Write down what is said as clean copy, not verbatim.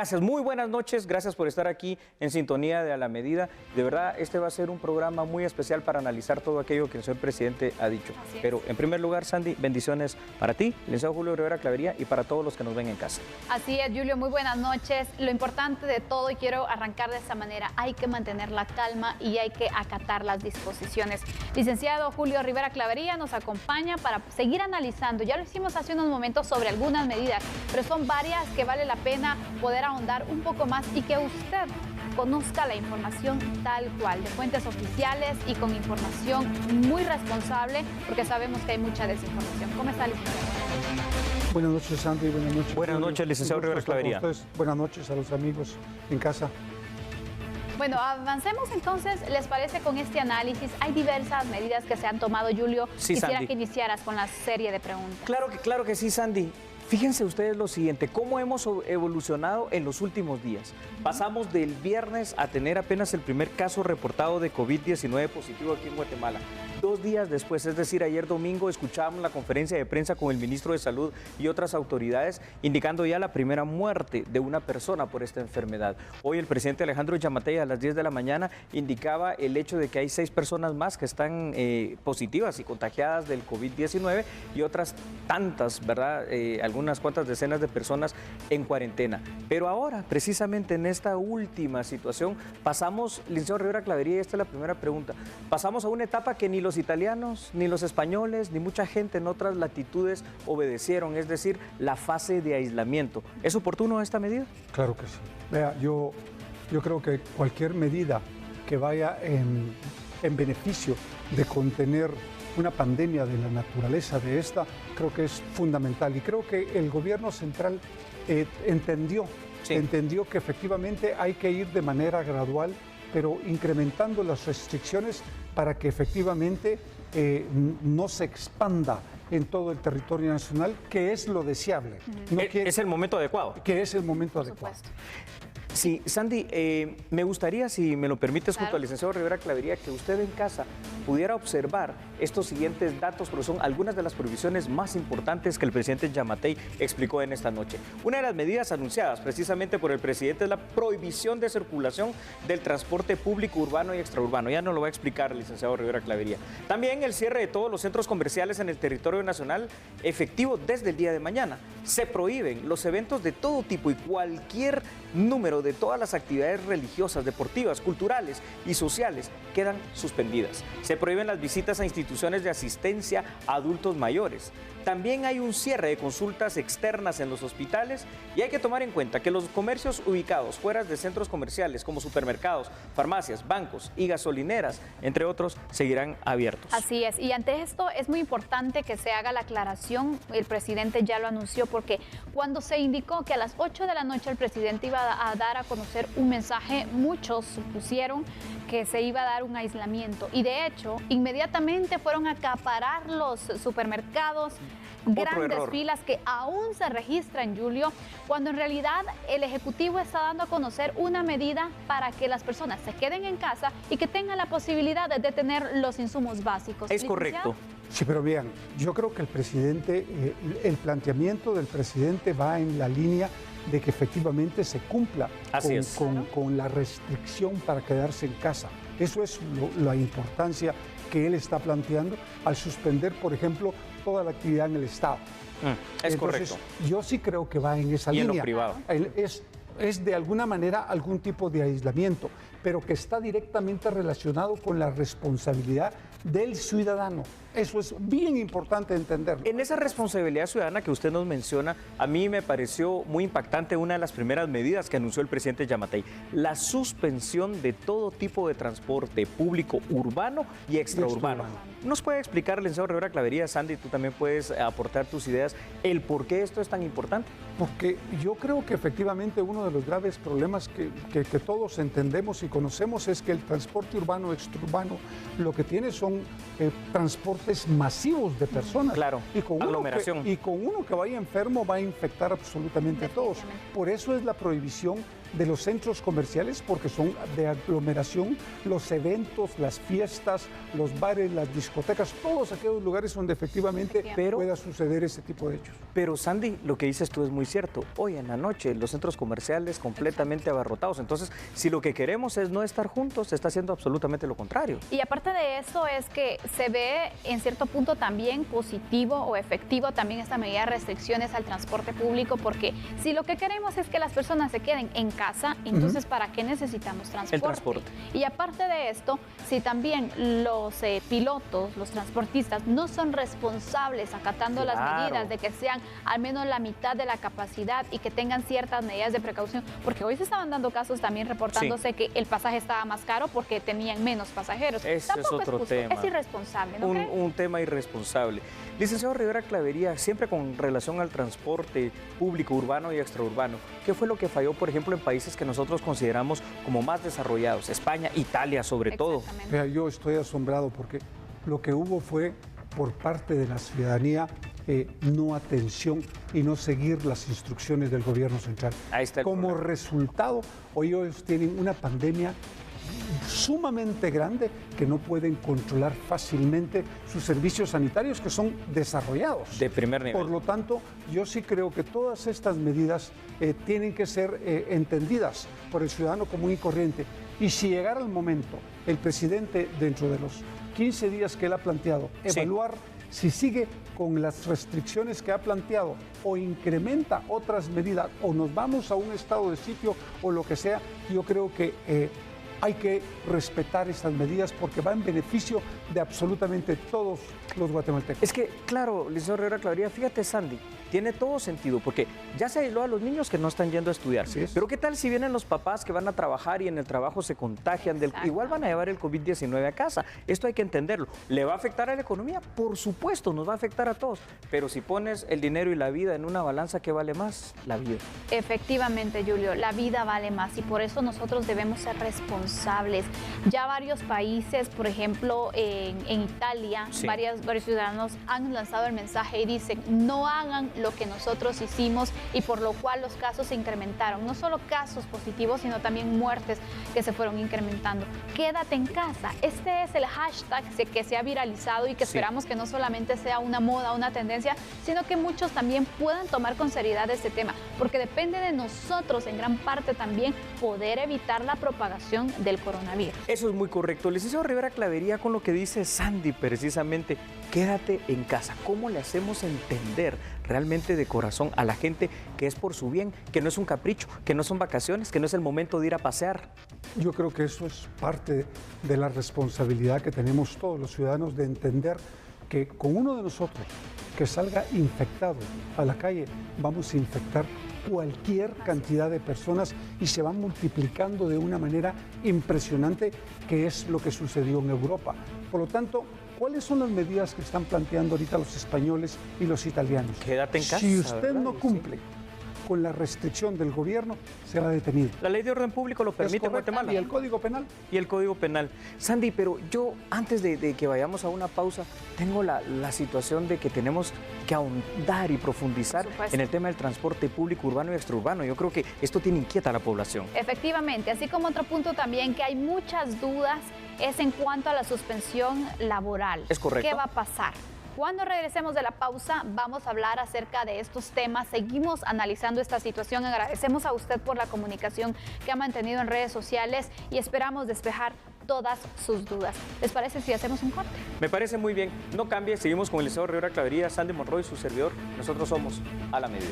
Gracias, muy buenas noches, gracias por estar aquí en sintonía de A la Medida. De verdad, este va a ser un programa muy especial para analizar todo aquello que el señor presidente ha dicho. Pero en primer lugar, Sandy, bendiciones para ti, licenciado Julio Rivera Clavería, y para todos los que nos ven en casa. Así es, Julio, muy buenas noches. Lo importante de todo, y quiero arrancar de esta manera, hay que mantener la calma y hay que acatar las disposiciones. Licenciado Julio Rivera Clavería nos acompaña para seguir analizando. Ya lo hicimos hace unos momentos sobre algunas medidas, pero son varias que vale la pena poder ahondar un poco más y que usted conozca la información tal cual, de fuentes oficiales y con información muy responsable, porque sabemos que hay mucha desinformación. ¿Cómo está, licenciado? Buenas noches, Sandy. Buenas noches. Buenas noches, licenciado Rivera Clavería. Buenas noches a los amigos en casa. Bueno, avancemos entonces, ¿les parece con este análisis? Hay diversas medidas que se han tomado, Julio. Sí, quisiera Sandy, que iniciaras con la serie de preguntas. Claro que sí, Sandy. Fíjense ustedes lo siguiente, cómo hemos evolucionado en los últimos días. Pasamos del viernes a tener apenas el primer caso reportado de COVID-19 positivo aquí en Guatemala. 2 días después, es decir, ayer domingo, escuchábamos la conferencia de prensa con el ministro de Salud y otras autoridades indicando ya la primera muerte de una persona por esta enfermedad. Hoy el presidente Alejandro Yamatei a las 10 de la mañana indicaba el hecho de que hay 6 personas más que están positivas y contagiadas del COVID-19 y otras tantas, ¿verdad? Algunas cuantas decenas de personas en cuarentena. Pero ahora, precisamente en esta última situación, pasamos, licenciado Rivera Clavería, y esta es la primera pregunta, pasamos a una etapa que ni los italianos, ni los españoles, ni mucha gente en otras latitudes obedecieron, es decir, la fase de aislamiento. ¿Es oportuno esta medida? Claro que sí. Vea, yo creo que cualquier medida que vaya en beneficio de contener una pandemia de la naturaleza de esta, creo que es fundamental. Y creo que el gobierno central entendió que efectivamente hay que ir de manera gradual, pero incrementando las restricciones para que efectivamente no se expanda en todo el territorio nacional, que es lo deseable. Es el momento adecuado. Que es el momento adecuado. Sí, Sandy, me gustaría, si me lo permites, junto al licenciado Rivera Clavería, que usted en casa pudiera observar estos siguientes datos, porque son algunas de las prohibiciones más importantes que el presidente Yamatei explicó en esta noche. Una de las medidas anunciadas precisamente por el presidente es la prohibición de circulación del transporte público urbano y extraurbano. Ya nos lo va a explicar el licenciado Rivera Clavería. También el cierre de todos los centros comerciales en el territorio nacional efectivo desde el día de mañana. Se prohíben los eventos de todo tipo y cualquier número de todas las actividades religiosas, deportivas, culturales y sociales quedan suspendidas. Se prohíben las visitas a instituciones de asistencia a adultos mayores. También hay un cierre de consultas externas en los hospitales y hay que tomar en cuenta que los comercios ubicados fuera de centros comerciales como supermercados, farmacias, bancos y gasolineras, entre otros, seguirán abiertos. Así es, y ante esto es muy importante que se haga la aclaración, el presidente ya lo anunció, porque cuando se indicó que a las 8 de la noche el presidente iba a dar a conocer un mensaje, muchos supusieron que se iba a dar un aislamiento y de hecho inmediatamente fueron a acaparar los supermercados, grandes filas que aún se registran, Julio, cuando en realidad el Ejecutivo está dando a conocer una medida para que las personas se queden en casa y que tengan la posibilidad de tener los insumos básicos. Es correcto. Sí, pero vean, yo creo que el presidente, el planteamiento del presidente va en la línea de que efectivamente se cumpla con la restricción para quedarse en casa. Eso es la importancia que él está planteando al suspender, por ejemplo, toda la actividad en el Estado. Es Entonces, correcto. Yo sí creo que va en esa línea. Y en lo privado. Es de alguna manera algún tipo de aislamiento, pero que está directamente relacionado con la responsabilidad del ciudadano. Eso es bien importante entenderlo. En esa responsabilidad ciudadana que usted nos menciona, a mí me pareció muy impactante una de las primeras medidas que anunció el presidente Yamatei, la suspensión de todo tipo de transporte público urbano y extraurbano. ¿Nos puede explicar, licenciado Rivera Clavería, Sandy, tú también puedes aportar tus ideas, el por qué esto es tan importante? Porque yo creo que efectivamente uno de los graves problemas que todos entendemos y conocemos es que el transporte urbano extraurbano lo que tiene son transportes masivos de personas. Claro, y con aglomeración. Y con uno que vaya enfermo va a infectar absolutamente a todos. Por eso es la prohibición de los centros comerciales porque son de aglomeración, los eventos, las fiestas, los bares, las discotecas, todos aquellos lugares donde efectivamente pueda suceder ese tipo de hechos. Pero Sandy, lo que dices tú es muy cierto. Hoy en la noche los centros comerciales completamente abarrotados. Entonces, si lo que queremos es no estar juntos, se está haciendo absolutamente lo contrario. Y aparte de eso es que se ve en cierto punto también positivo o efectivo también esta medida de restricciones al transporte público, porque si lo que queremos es que las personas se queden en casa, entonces ¿para qué necesitamos transporte? El transporte. Y aparte de esto, si también los pilotos, los transportistas no son responsables acatando las medidas de que sean al menos la mitad de la capacidad y que tengan ciertas medidas de precaución, porque hoy se estaban dando casos también reportándose que el pasaje estaba más caro porque tenían menos pasajeros. Ese es otro tema. Es irresponsable, ¿no cree? Un tema irresponsable. Licenciado Rivera Clavería, siempre con relación al transporte público, urbano y extraurbano, ¿qué fue lo que falló, por ejemplo, en países que nosotros consideramos como más desarrollados? España, Italia sobre todo. Mira, yo estoy asombrado porque lo que hubo fue por parte de la ciudadanía no atención y no seguir las instrucciones del gobierno central. Ahí está el Como problema. resultado, hoy ellos tienen una pandemia sumamente grande que no pueden controlar fácilmente sus servicios sanitarios que son desarrollados. De primer nivel. Por lo tanto, yo sí creo que todas estas medidas tienen que ser entendidas por el ciudadano común y corriente. Y si llegara el momento, el presidente, dentro de los 15 días que él ha planteado, evaluar si sigue con las restricciones que ha planteado o incrementa otras medidas o nos vamos a un estado de sitio o lo que sea, yo creo que hay que respetar estas medidas porque va en beneficio de absolutamente todos los guatemaltecos. Es que, claro, licenciado Rivera Clavería, fíjate, Sandy, tiene todo sentido, porque ya se aisló a los niños que no están yendo a estudiar. Pero ¿qué tal si vienen los papás que van a trabajar y en el trabajo se contagian? Igual van a llevar el COVID-19 a casa. Esto hay que entenderlo. ¿Le va a afectar a la economía? Por supuesto, nos va a afectar a todos. Pero si pones el dinero y la vida en una balanza, ¿qué vale más? La vida. Efectivamente, Julio, la vida vale más y por eso nosotros debemos ser responsables. Ya varios países, por ejemplo, en Italia, varios ciudadanos han lanzado el mensaje y dicen, no hagan lo que nosotros hicimos y por lo cual los casos se incrementaron. No solo casos positivos, sino también muertes que se fueron incrementando. Quédate en casa. Este es el hashtag que se ha viralizado y que esperamos que no solamente sea una moda, una tendencia, sino que muchos también puedan tomar con seriedad este tema, porque depende de nosotros en gran parte también poder evitar la propagación del coronavirus. Eso es muy correcto. Licenciado Rivera Clavería, con lo que dice Sandy precisamente, quédate en casa. ¿Cómo le hacemos entender realmente de corazón a la gente que es por su bien, que no es un capricho, que no son vacaciones, que no es el momento de ir a pasear? Yo creo que eso es parte de la responsabilidad que tenemos todos los ciudadanos de entender que con uno de nosotros que salga infectado a la calle, vamos a infectar cualquier cantidad de personas y se van multiplicando de una manera impresionante, que es lo que sucedió en Europa. Por lo tanto, ¿cuáles son las medidas que están planteando ahorita los españoles y los italianos? Quédate en casa. Si usted ¿verdad? no cumple con la restricción del gobierno, se va detenido. La ley de orden público lo permite en Guatemala. Y el Código Penal. Y el Código Penal. Sandy, pero yo, antes de que vayamos a una pausa, tengo la situación de que tenemos que ahondar y profundizar en el tema del transporte público urbano y extraurbano. Yo creo que esto tiene inquieta a la población. Efectivamente, así como otro punto también que hay muchas dudas es en cuanto a la suspensión laboral. Es correcto. ¿Qué va a pasar? Cuando regresemos de la pausa vamos a hablar acerca de estos temas, seguimos analizando esta situación, agradecemos a usted por la comunicación que ha mantenido en redes sociales y esperamos despejar todas sus dudas. ¿Les parece si hacemos un corte? Me parece muy bien, no cambie, seguimos con el licenciado Rivera Clavería, Sandy Monroy, su servidor, nosotros somos A la Medida.